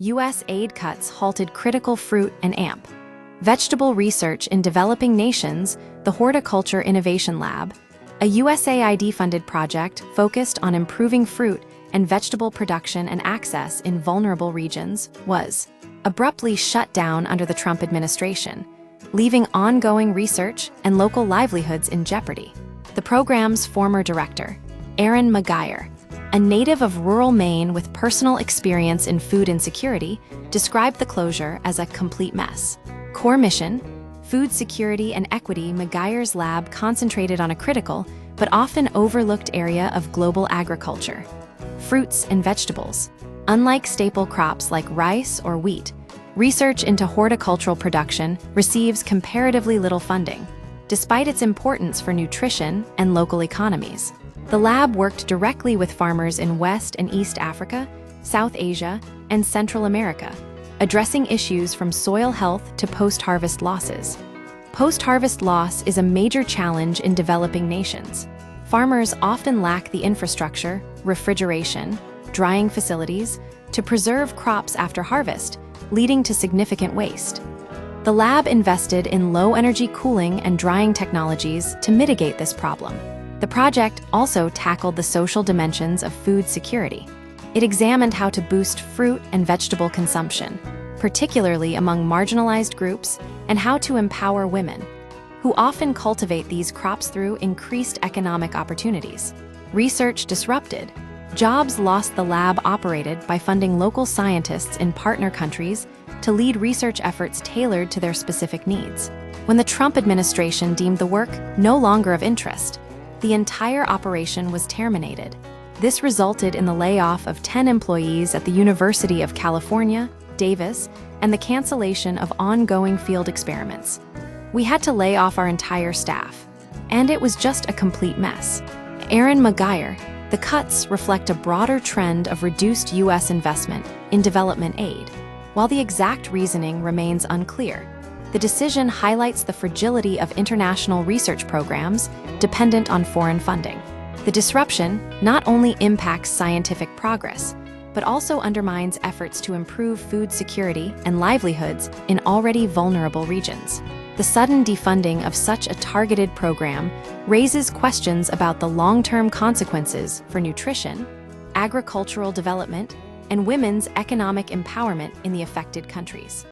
U.S. aid cuts halted critical fruit and AMP. Vegetable research in developing nations, the Horticulture Innovation Lab, a USAID-funded project focused on improving fruit and vegetable production and access in vulnerable regions, was abruptly shut down under the Trump administration, leaving ongoing research and local livelihoods in jeopardy. The program's former director, Erin McGuire, a native of rural Maine with personal experience in food insecurity, described the closure as a complete mess. Core mission: food security and equity. McGuire's lab concentrated on a critical but often overlooked area of global agriculture: fruits and vegetables. Unlike staple crops like rice or wheat, research into horticultural production receives comparatively little funding, despite its importance for nutrition and local economies. The lab worked directly with farmers in West and East Africa, South Asia, and Central America, addressing issues from soil health to post-harvest losses. Post-harvest loss is a major challenge in developing nations. Farmers often lack the infrastructure, refrigeration, drying facilities to preserve crops after harvest, leading to significant waste. The lab invested in low-energy cooling and drying technologies to mitigate this problem. The project also tackled the social dimensions of food security. It examined how to boost fruit and vegetable consumption, particularly among marginalized groups, and how to empower women, who often cultivate these crops through increased economic opportunities. Research disrupted. Jobs lost. The lab operated by funding local scientists in partner countries to lead research efforts tailored to their specific needs. When the Trump administration deemed the work no longer of interest, the entire operation was terminated. This resulted in the layoff of 10 employees at the University of California, Davis, and the cancellation of ongoing field experiments. We had to lay off our entire staff, and it was just a complete mess. Erin McGuire: the cuts reflect a broader trend of reduced U.S. investment in development aid. While the exact reasoning remains unclear, the decision highlights the fragility of international research programs dependent on foreign funding. The disruption not only impacts scientific progress, but also undermines efforts to improve food security and livelihoods in already vulnerable regions. The sudden defunding of such a targeted program raises questions about the long-term consequences for nutrition, agricultural development, and women's economic empowerment in the affected countries.